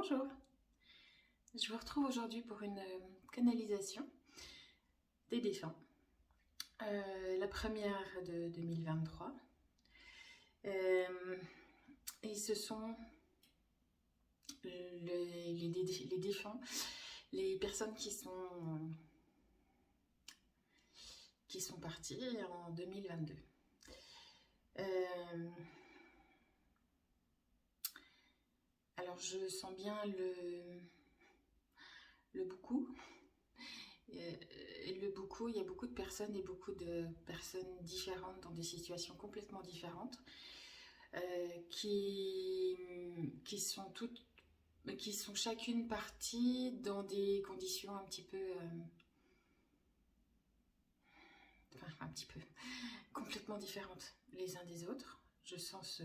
Bonjour, je vous retrouve aujourd'hui pour une canalisation des défunts. La première de 2023. Et ce sont les défunts, les personnes qui sont parties en 2022. Alors je sens bien le beaucoup. Il y a beaucoup de personnes et beaucoup de personnes différentes dans des situations complètement différentes qui sont chacune parties dans des conditions un petit peu complètement différentes les uns des autres. Je sens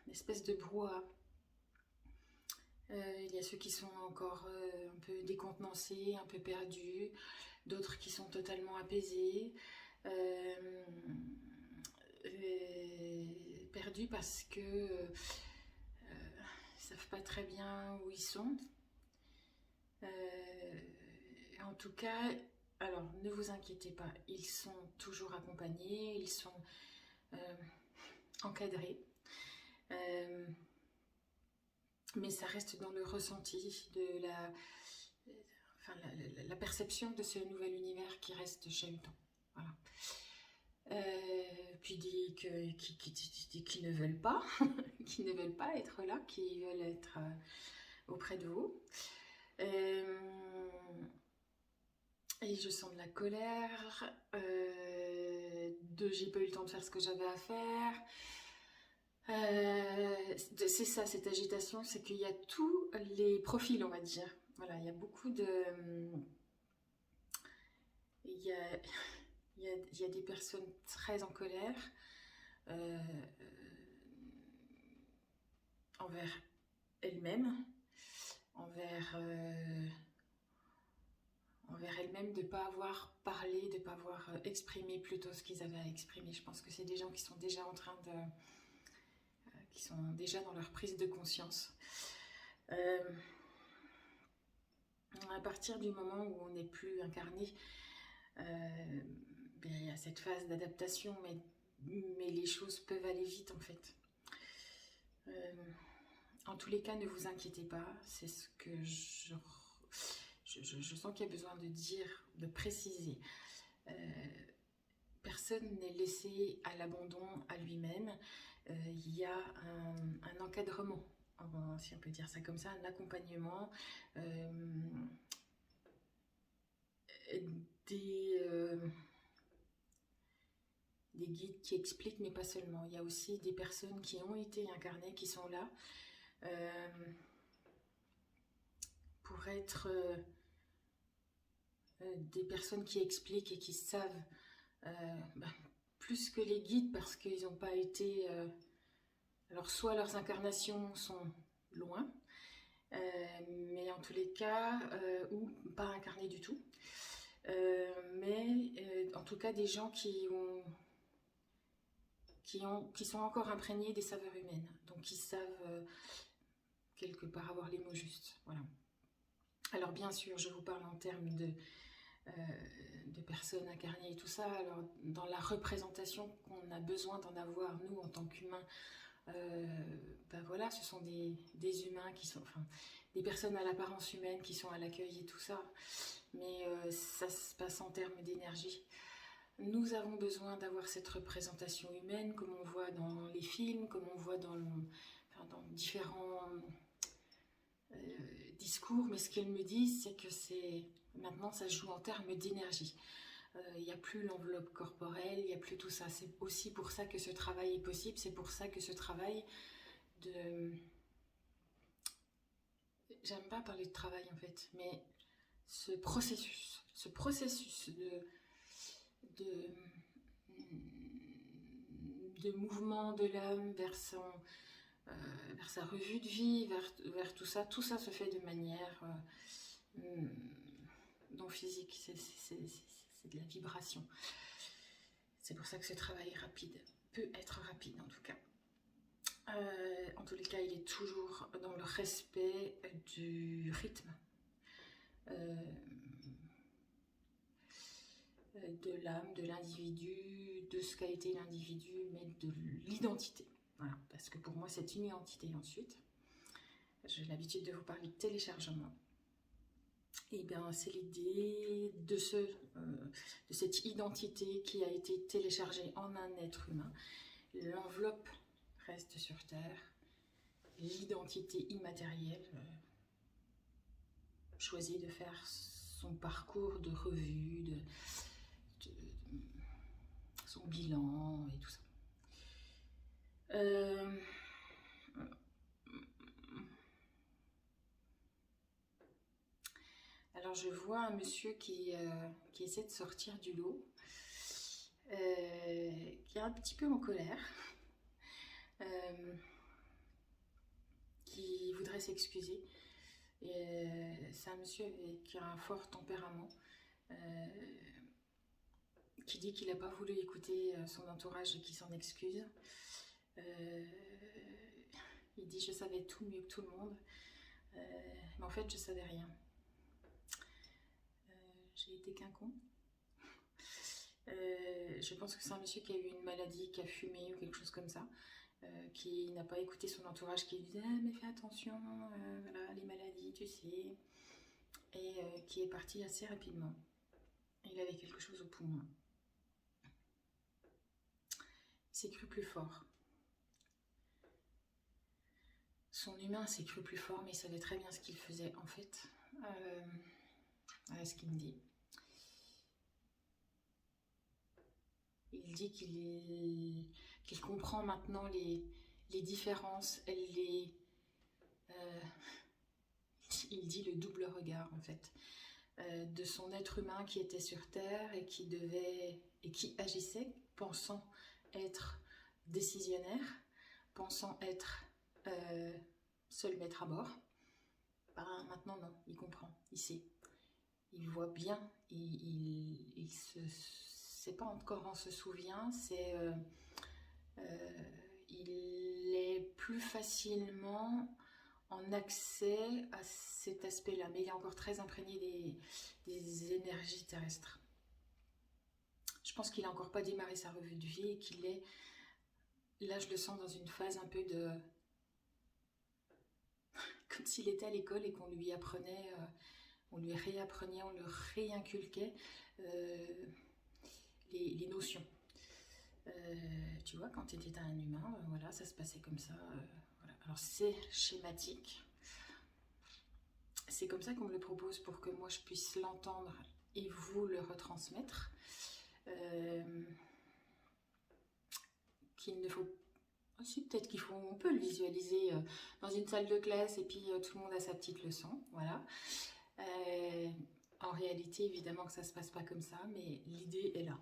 une espèce de brouhaha. Il y a ceux qui sont encore un peu décontenancés, un peu perdus, d'autres qui sont totalement apaisés, perdus parce que ils savent pas très bien où ils sont. En tout cas, alors ne vous inquiétez pas, ils sont toujours accompagnés, ils sont encadrés. Mais ça reste dans le ressenti de la perception de ce nouvel univers qui reste chahutant. Voilà. Puis qui ne veulent pas, qui ne veulent pas être là, qui veulent être auprès de vous. Et je sens de la colère, j'ai pas eu le temps de faire ce que j'avais à faire. C'est ça, cette agitation, c'est qu'il y a tous les profils, on va dire. Voilà, il y a beaucoup de... Il y a des personnes très en colère envers elles-mêmes, envers elles-mêmes de ne pas avoir parlé, de ne pas avoir exprimé plutôt ce qu'ils avaient à exprimer. Je pense que c'est des gens qui sont déjà en train de... qui sont déjà dans leur prise de conscience. À partir du moment où on n'est plus incarné, il y a cette phase d'adaptation, mais les choses peuvent aller vite en fait. En tous les cas, ne vous inquiétez pas, c'est ce que je sens qu'il y a besoin de dire, de préciser. Personne n'est laissé à l'abandon à lui-même. Il y a un encadrement, si on peut dire ça comme ça, un accompagnement, des guides qui expliquent, mais pas seulement. Il y a aussi des personnes qui ont été incarnées, qui sont là pour être des personnes qui expliquent et qui savent plus que les guides parce qu'ils n'ont pas été... alors soit leurs incarnations sont loin, mais en tous les cas, ou pas incarnées du tout. Mais en tout cas des gens qui sont encore imprégnés des saveurs humaines, donc qui savent quelque part avoir les mots justes. Voilà. Alors bien sûr, je vous parle en termes de personnes incarnées et tout ça. Alors dans la représentation qu'on a besoin d'en avoir nous en tant qu'humains, voilà, ce sont des humains qui sont, enfin, des personnes à l'apparence humaine qui sont à l'accueil et tout ça, mais ça se passe en termes d'énergie. Nous avons besoin d'avoir cette représentation humaine, comme on voit dans les films, comme on voit dans différents discours, mais ce qu'elles me disent, c'est que maintenant ça se joue en termes d'énergie. Il n'y a plus l'enveloppe corporelle, il n'y a plus tout ça. C'est aussi pour ça que ce travail est possible, c'est pour ça que ce travail de... J'aime pas parler de travail en fait, mais ce processus de mouvement de l'âme vers sa revue de vie, vers tout ça se fait de manière non physique, c'est de la vibration. C'est pour ça que ce travail est rapide, peut être rapide en tout cas. En tous les cas, il est toujours dans le respect du rythme, de l'âme, de l'individu, de ce qu'a été l'individu, mais de l'identité. Voilà, parce que pour moi, c'est une identité. Ensuite, j'ai l'habitude de vous parler de téléchargement. Et bien, c'est l'idée de cette identité qui a été téléchargée en un être humain. L'enveloppe reste sur Terre. L'identité immatérielle choisit de faire son parcours de revue, de son bilan et tout ça. Alors je vois un monsieur qui essaie de sortir du lot, qui est un petit peu en colère, qui voudrait s'excuser. C'est un monsieur qui a un fort tempérament, qui dit qu'il n'a pas voulu écouter son entourage et qui s'en excuse. Il dit « je savais tout mieux que tout le monde, mais en fait je savais rien. J'ai été qu'un con. » Je pense que c'est un monsieur qui a eu une maladie, qui a fumé ou quelque chose comme ça, qui n'a pas écouté son entourage, qui lui disait ah, mais fais attention, voilà, les maladies, tu sais, et qui est parti assez rapidement. Il avait quelque chose au poumon. Il s'est cru plus fort. Son humain s'est cru plus fort, mais il savait très bien ce qu'il faisait en fait. Voilà ce qu'il me dit. Il dit qu'il comprend maintenant les différences, il dit le double regard en fait, de son être humain qui était sur Terre et qui agissait, pensant être décisionnaire, pensant être seul maître à bord. Ben, maintenant non, il comprend, il sait, il voit bien, c'est pas encore on se souvient, c'est il est plus facilement en accès à cet aspect-là, mais il est encore très imprégné des énergies terrestres. Je pense qu'il n'a encore pas démarré sa revue de vie et qu'il est, là je le sens dans une phase un peu de... comme s'il était à l'école et qu'on lui apprenait, on lui réapprenait, on le réinculquait les notions. Tu vois, quand tu étais un humain, voilà, ça se passait comme ça. Voilà. Alors c'est schématique. C'est comme ça qu'on me le propose pour que moi je puisse l'entendre et vous le retransmettre. Qu'il ne faut... aussi peut-être qu'il faut... On peut le visualiser dans une salle de classe et puis tout le monde a sa petite leçon. Voilà. En réalité, évidemment que ça ne se passe pas comme ça, mais l'idée est là.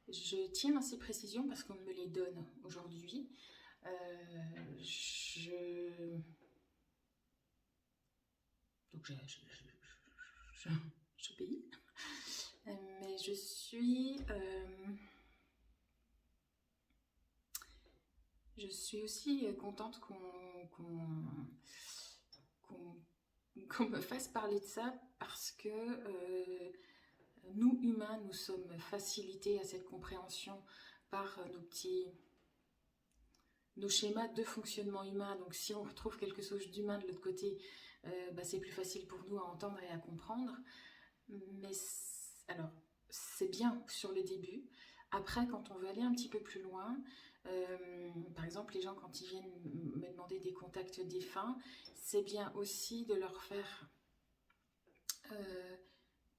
Je tiens à ces précisions parce qu'on me les donne aujourd'hui. Donc je paye. Mais je suis aussi contente qu'on me fasse parler de ça parce que nous, humains, nous sommes facilités à cette compréhension par nos schémas de fonctionnement humain. Donc si on retrouve quelque chose d'humain de l'autre côté, c'est plus facile pour nous à entendre et à comprendre. Mais alors, c'est bien sur le début. Après, quand on veut aller un petit peu plus loin, par exemple, les gens, quand ils viennent me demander des contacts défunts, c'est bien aussi de leur faire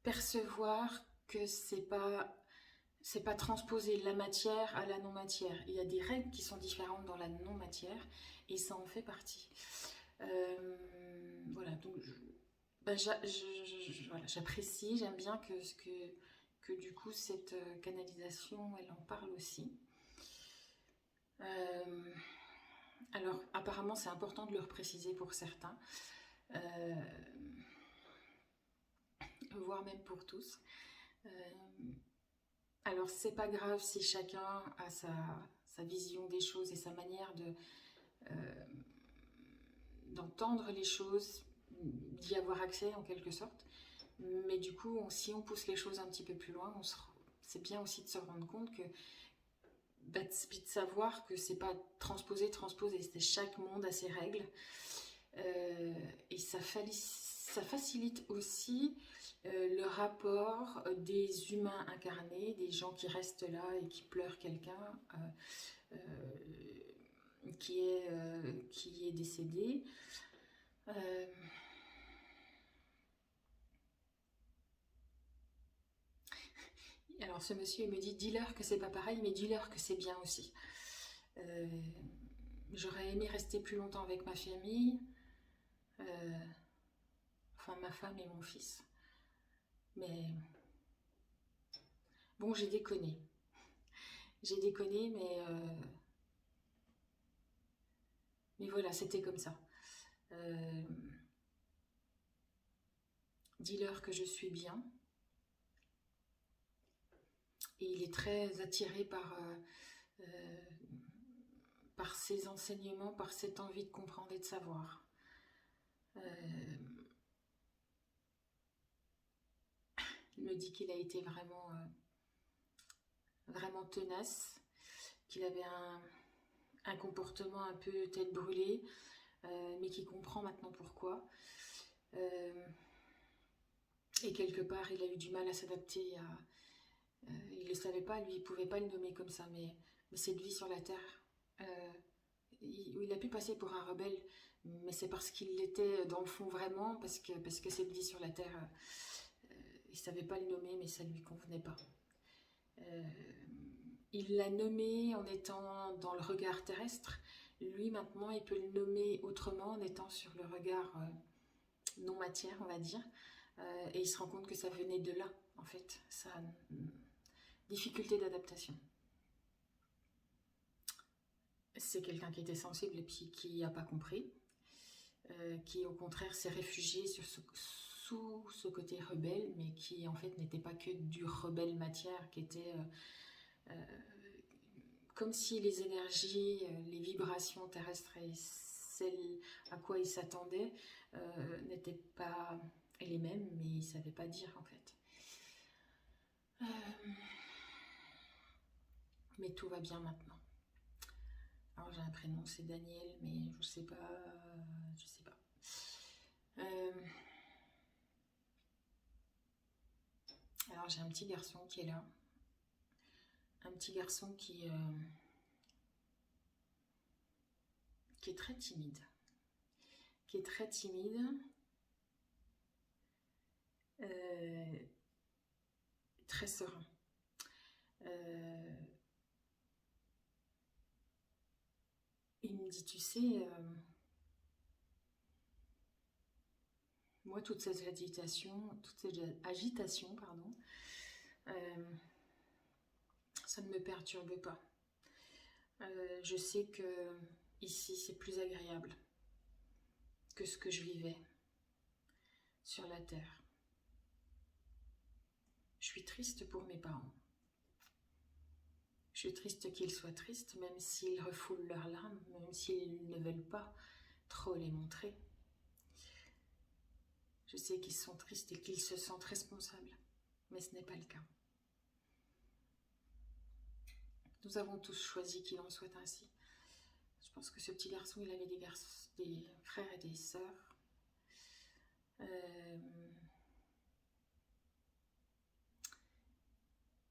percevoir que c'est pas transposer la matière à la non-matière. Il y a des règles qui sont différentes dans la non-matière et ça en fait partie. Voilà, donc voilà, j'apprécie, j'aime bien que du coup cette canalisation, elle en parle aussi. Alors apparemment c'est important de le repréciser pour certains, voire même pour tous. Alors c'est pas grave si chacun a sa vision des choses et sa manière d'entendre les choses, d'y avoir accès en quelque sorte. Mais du coup, si on pousse les choses un petit peu plus loin, c'est bien aussi de se rendre compte que de savoir que c'est pas transposer, c'est chaque monde a ses règles. Et ça facilite aussi le rapport des humains incarnés, des gens qui restent là et qui pleurent quelqu'un qui est décédé. Alors ce monsieur il me dit, dis-leur que c'est pas pareil, mais dis-leur que c'est bien aussi. J'aurais aimé rester plus longtemps avec ma famille, enfin ma femme et mon fils. Mais bon, j'ai déconné. J'ai déconné, mais voilà, c'était comme ça. Dis-leur que je suis bien. Et il est très attiré par ces enseignements, par cette envie de comprendre et de savoir. Il me dit qu'il a été vraiment tenace, qu'il avait un comportement un peu tête brûlée, mais qu'il comprend maintenant pourquoi. Et quelque part, il a eu du mal à s'adapter il ne le savait pas, lui, il ne pouvait pas le nommer comme ça, mais cette vie sur la Terre, il a pu passer pour un rebelle, mais c'est parce qu'il l'était dans le fond vraiment, parce que cette vie sur la Terre, il ne savait pas le nommer, mais ça ne lui convenait pas. Il l'a nommé en étant dans le regard terrestre. Lui, maintenant, il peut le nommer autrement, en étant sur le regard non matière, on va dire. Et il se rend compte que ça venait de là, en fait. Sa difficulté d'adaptation. C'est quelqu'un qui était sensible et puis qui n'a pas compris. Qui, au contraire, s'est réfugié sous ce côté rebelle, mais qui, en fait, n'était pas que du rebelle matière, qui était... comme si les énergies, les vibrations terrestres et celles à quoi il s'attendait n'étaient pas les mêmes, mais il ne savait pas dire en fait. Mais tout va bien maintenant. Alors j'ai un prénom, c'est Daniel, mais je sais pas. Alors j'ai un petit garçon qui est là. Un petit garçon qui est très timide. Très serein. Il me dit, tu sais, moi toute cette agitation, pardon, ça ne me perturbe pas. Je sais que ici c'est plus agréable que ce que je vivais sur la terre. Je suis triste pour mes parents. Je suis triste qu'ils soient tristes, même s'ils refoulent leurs larmes, même s'ils ne veulent pas trop les montrer. Je sais qu'ils sont tristes et qu'ils se sentent responsables, mais ce n'est pas le cas. Nous avons tous choisi qu'il en soit ainsi. Je pense que ce petit garçon, il avait des frères et des sœurs.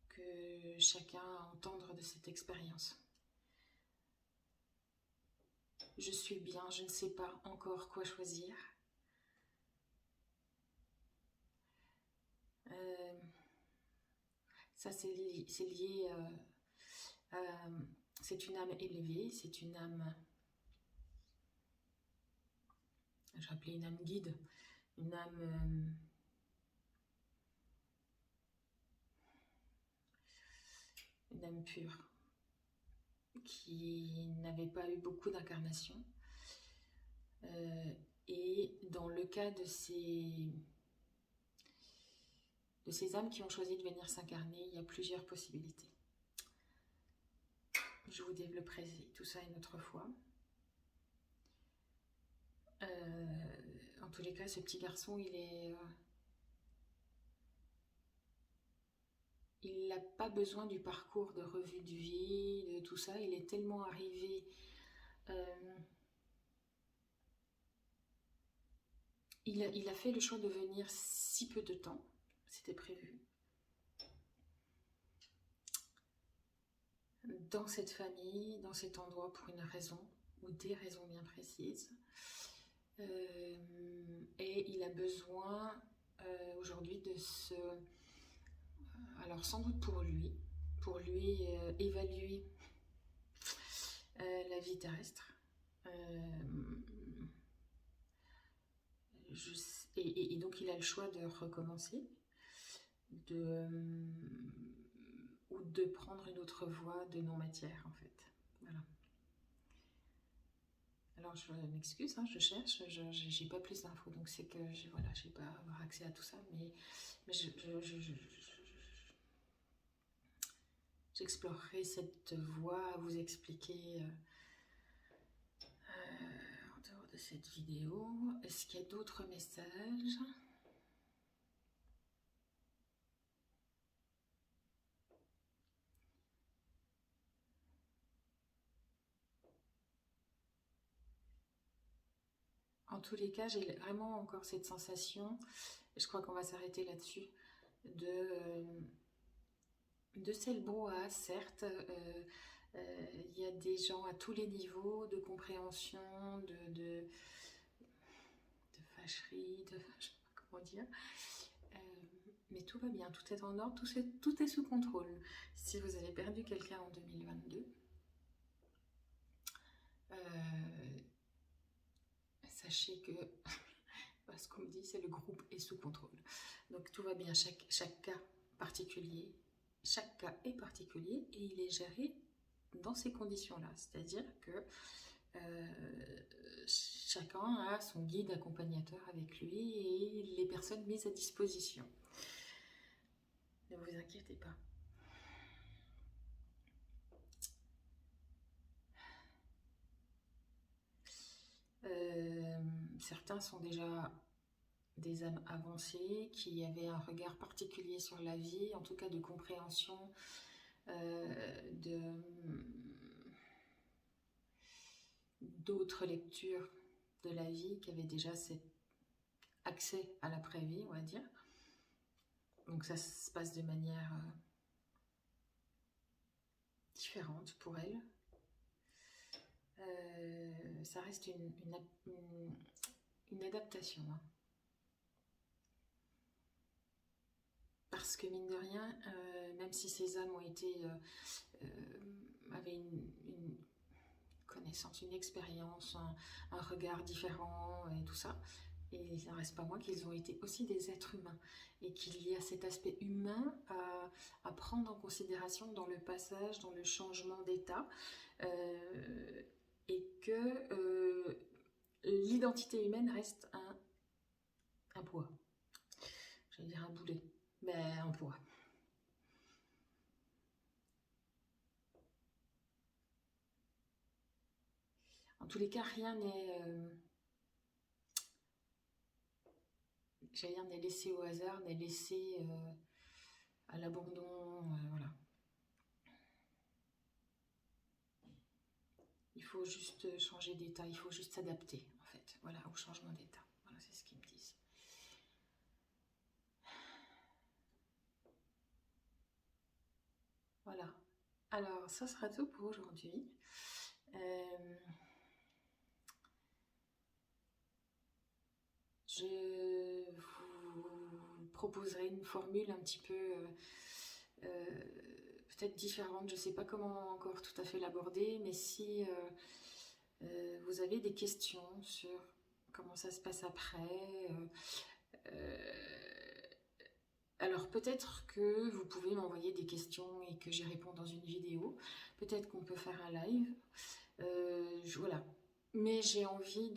Que chacun a à entendre de cette expérience. Je suis bien, je ne sais pas encore quoi choisir. Ça, c'est lié c'est une âme élevée, c'est une âme, j'ai appelé une âme guide, une âme pure, qui n'avait pas eu beaucoup d'incarnations. Et dans le cas de ces âmes qui ont choisi de venir s'incarner, il y a plusieurs possibilités. Je vous développerai tout ça une autre fois. En tous les cas, ce petit garçon, il n'a pas besoin du parcours de revue de vie, de tout ça. Il est tellement arrivé... il a fait le choix de venir si peu de temps. C'était prévu. Dans cette famille, dans cet endroit, pour une raison, ou des raisons bien précises. Et il a besoin aujourd'hui de se... alors sans doute pour lui évaluer la vie terrestre. Et donc il a le choix de recommencer, ou de prendre une autre voie de non-matière en fait. Voilà. Alors je m'excuse, hein, je cherche, j'ai pas plus d'infos, donc c'est que j'ai pas avoir accès à tout ça, mais j'explorerai cette voie à vous expliquer en dehors de cette vidéo. Est-ce qu'il y a d'autres messages ? En tous les cas, j'ai vraiment encore cette sensation, je crois qu'on va s'arrêter là-dessus, de cette brouhaha, certes. Il y a des gens à tous les niveaux de compréhension, de fâcherie, je ne sais pas comment dire. Mais tout va bien, tout est en ordre, tout est sous contrôle. Si vous avez perdu quelqu'un en 2022, sachez que ce qu'on me dit, c'est le groupe est sous contrôle. Donc tout va bien, chaque cas particulier, chaque cas est particulier et il est géré dans ces conditions-là. C'est-à-dire que chacun a son guide accompagnateur avec lui et les personnes mises à disposition. Ne vous inquiétez pas. Certains sont déjà des âmes avancées qui avaient un regard particulier sur la vie, en tout cas de compréhension, d'autres lectures de la vie, qui avaient déjà cet accès à l'après-vie, on va dire. Donc ça se passe de manière différente pour elles. Ça reste une adaptation. Hein. Parce que mine de rien, même si ces âmes ont été, avaient une connaissance, une expérience, un regard différent et tout ça, et il n'en reste pas moins qu'ils ont été aussi des êtres humains et qu'il y a cet aspect humain à prendre en considération dans le passage, dans le changement d'état, et que l'identité humaine reste un poids. J'allais dire un boulet, mais un poids. En tous les cas, rien n'est... j'allais dire, n'est laissé au hasard, n'est laissé à l'abandon, voilà. Il faut juste changer d'état, il faut juste s'adapter, en fait, voilà, au changement d'état. Voilà, c'est ce qu'ils me disent. Voilà. Alors, ça sera tout pour aujourd'hui. Je vous proposerai une formule un petit peu peut-être différente. Je ne sais pas comment encore tout à fait l'aborder, mais si vous avez des questions sur comment ça se passe après, alors peut-être que vous pouvez m'envoyer des questions et que j'y réponds dans une vidéo. Peut-être qu'on peut faire un live. Voilà. Mais j'ai envie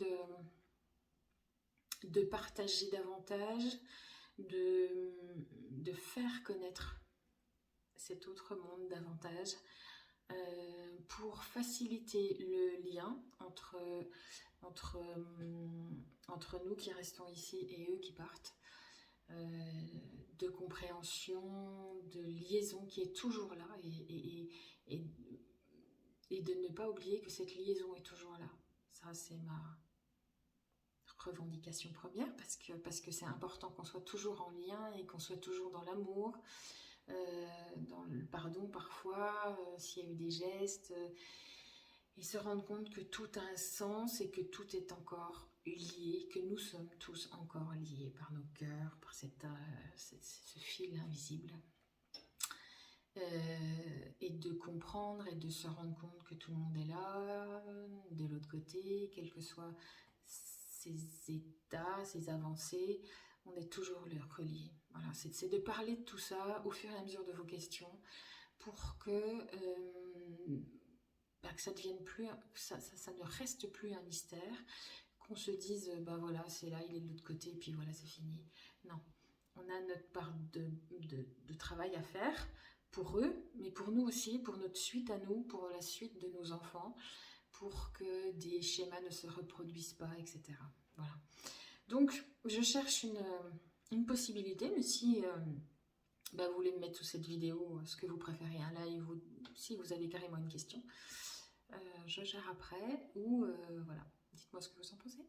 de partager davantage, de faire connaître cet autre monde davantage, pour faciliter le lien entre nous qui restons ici et eux qui partent, de compréhension, de liaison qui est toujours là, et de ne pas oublier que cette liaison est toujours là. Ça, c'est ma revendication première, parce que c'est important qu'on soit toujours en lien et qu'on soit toujours dans l'amour, dans le pardon parfois, s'il y a eu des gestes, et se rendre compte que tout a un sens et que tout est encore lié, que nous sommes tous encore liés par nos cœurs, par ce fil invisible. Et de comprendre et de se rendre compte que tout le monde est là, de l'autre côté, quels que soient ses états, ses avancées, on est toujours reliés. Voilà, c'est de parler de tout ça au fur et à mesure de vos questions pour que ça devienne plus, ça ne reste plus un mystère, qu'on se dise, bah voilà, c'est là, il est de l'autre côté, et puis voilà, c'est fini. Non, on a notre part de travail à faire, pour eux, mais pour nous aussi, pour notre suite à nous, pour la suite de nos enfants, pour que des schémas ne se reproduisent pas, etc. Voilà. Donc, je cherche une possibilité, mais si vous voulez me mettre sous cette vidéo ce que vous préférez, un live, ou si vous avez carrément une question, je gère après, ou voilà, dites-moi ce que vous en pensez.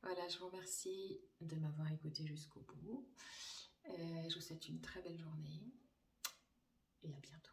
Voilà, je vous remercie de m'avoir écouté jusqu'au bout. Je vous souhaite une très belle journée. Et à bientôt.